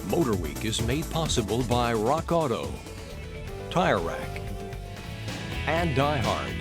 MotorWeek is made possible by Rock Auto, Tire Rack, and Die Hard.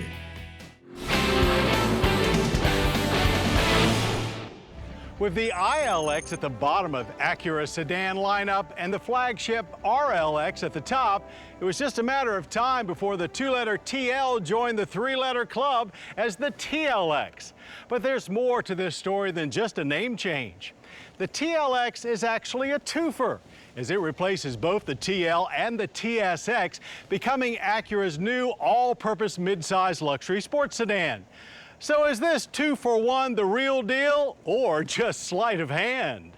With the ILX at the bottom of Acura sedan lineup and the flagship RLX at the top, it was just a matter of time before the two-letter TL joined the three-letter club as the TLX. But there's more to this story than just a name change. The TLX is actually a twofer, as it replaces both the TL and the TSX, becoming Acura's new all-purpose midsize luxury sports sedan. So is this 2-for-1 the real deal, or just sleight of hand?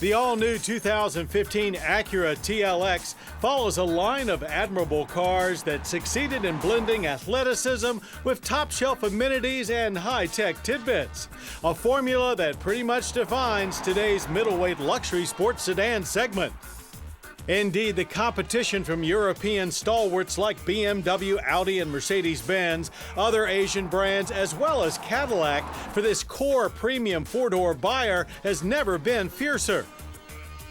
The all-new 2015 Acura TLX follows a line of admirable cars that succeeded in blending athleticism with top-shelf amenities and high-tech tidbits. A formula that pretty much defines today's middleweight luxury sports sedan segment. Indeed, the competition from European stalwarts like BMW, Audi, and Mercedes-Benz, other Asian brands, as well as Cadillac, for this core premium four-door buyer has never been fiercer.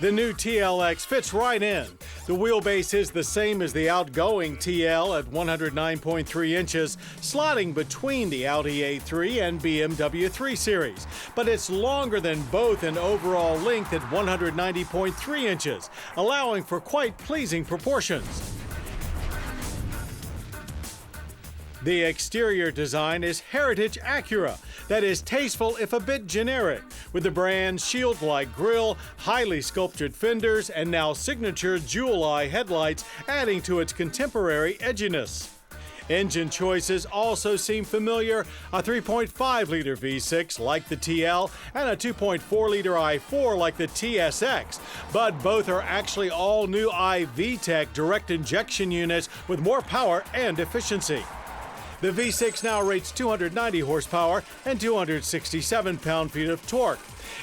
The new TLX fits right in. The wheelbase is the same as the outgoing TL at 109.3 inches, slotting between the Audi A3 and BMW 3 Series. But it's longer than both in overall length at 190.3 inches, allowing for quite pleasing proportions. The exterior design is heritage Acura, that is tasteful if a bit generic, with the brand's shield-like grille, highly sculptured fenders, and now signature jewel-eye headlights adding to its contemporary edginess. Engine choices also seem familiar, a 3.5-liter V6 like the TL and a 2.4-liter i4 like the TSX, but both are actually all-new iVTEC direct injection units with more power and efficiency. The V6 now rates 290 horsepower and 267 pound-feet of torque.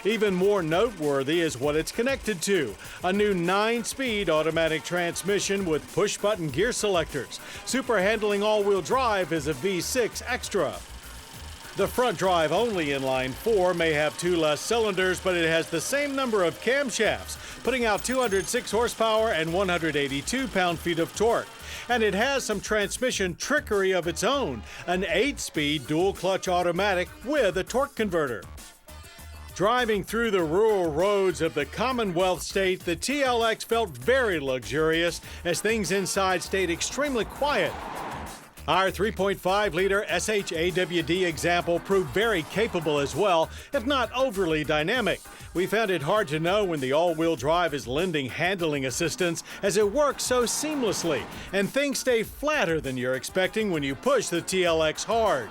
Even more noteworthy is what it's connected to, a new 9-speed automatic transmission with push-button gear selectors. Super handling all-wheel drive is a V6 Extra. The front drive-only inline 4 may have 2 less cylinders, but it has the same number of camshafts, putting out 206 horsepower and 182 pound-feet of torque. And it has some transmission trickery of its own, an 8-speed dual-clutch automatic with a torque converter. Driving through the rural roads of the Commonwealth state, the TLX felt very luxurious as things inside stayed extremely quiet. Our 3.5-liter SHAWD example proved very capable as well, if not overly dynamic. We found it hard to know when the all-wheel drive is lending handling assistance, as it works so seamlessly, and things stay flatter than you're expecting when you push the TLX hard.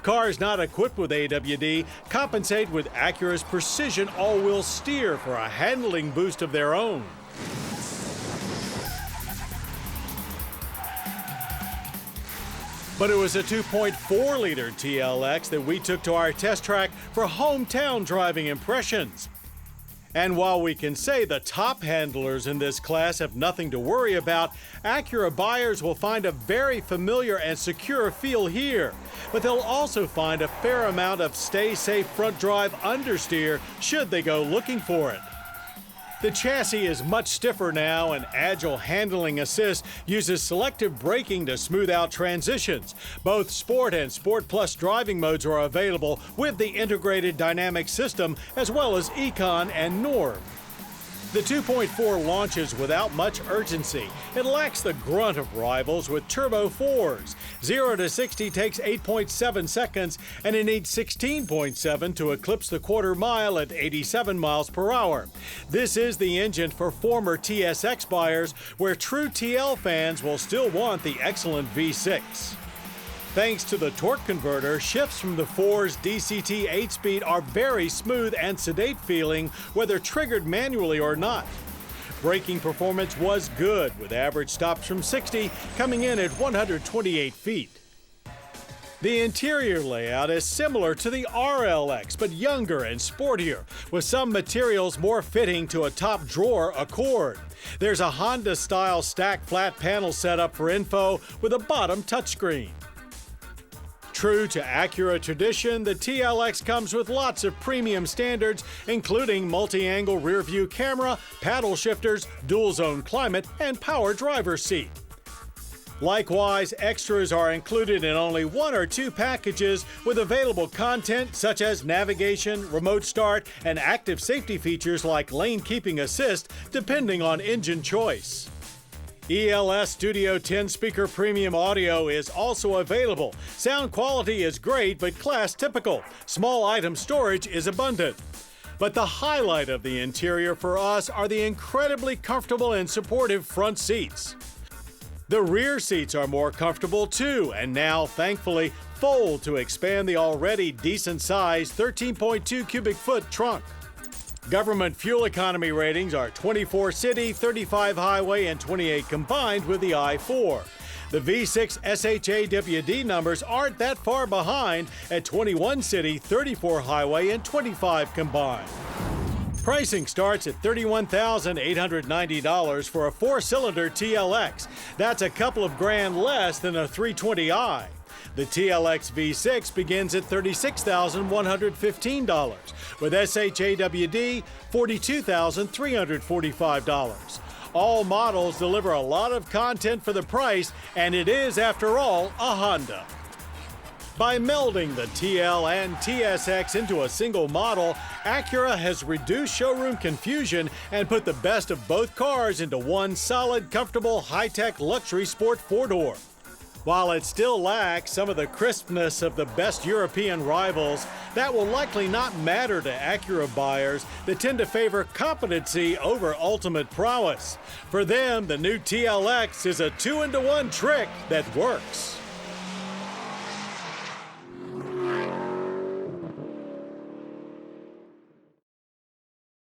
Cars not equipped with AWD compensate with Acura's precision all-wheel steer for a handling boost of their own. But it was a 2.4-liter TLX that we took to our test track for hometown driving impressions. And while we can say the top handlers in this class have nothing to worry about, Acura buyers will find a very familiar and secure feel here. But they'll also find a fair amount of stay-safe front drive understeer should they go looking for it. The chassis is much stiffer now, and Agile Handling Assist uses selective braking to smooth out transitions. Both Sport and Sport Plus driving modes are available with the integrated dynamic system, as well as Econ and Norm. The 2.4 launches without much urgency. It lacks the grunt of rivals with Turbo 4s. 0 to 60 takes 8.7 seconds, and it needs 16.7 to eclipse the quarter mile at 87 miles per hour. This is the engine for former TSX buyers, where true TL fans will still want the excellent V6. Thanks to the torque converter, shifts from the 4's DCT 8-speed are very smooth and sedate feeling, whether triggered manually or not. Braking performance was good, with average stops from 60 coming in at 128 feet. The interior layout is similar to the RLX, but younger and sportier, with some materials more fitting to a top drawer Accord. There's a Honda-style stacked flat panel setup for info with a bottom touchscreen. True to Acura tradition, the TLX comes with lots of premium standards, including multi-angle rear-view camera, paddle shifters, dual-zone climate, and power driver's seat. Likewise, extras are included in only 1 or 2 packages with available content such as navigation, remote start, and active safety features like lane keeping assist, depending on engine choice. ELS Studio 10 speaker premium audio is also available. Sound quality is great but class typical. Small item storage is abundant. But the highlight of the interior for us are the incredibly comfortable and supportive front seats. The rear seats are more comfortable too, and now, thankfully, fold to expand the already decent-sized 13.2 cubic foot trunk. Government fuel economy ratings are 24 city, 35 highway, and 28 combined with the I-4. The V6 SHAWD numbers aren't that far behind at 21 city, 34 highway, and 25 combined. Pricing starts at $31,890 for a 4-cylinder TLX. That's a couple of grand less than a 320i. The TLX V6 begins at $36,115, with SHAWD $42,345. All models deliver a lot of content for the price, and it is, after all, a Honda. By melding the TL and TSX into a single model, Acura has reduced showroom confusion and put the best of both cars into one solid, comfortable, high-tech luxury sport 4-door. While it still lacks some of the crispness of the best European rivals, that will likely not matter to Acura buyers that tend to favor competency over ultimate prowess. For them, the new TLX is a 2-into-1 trick that works.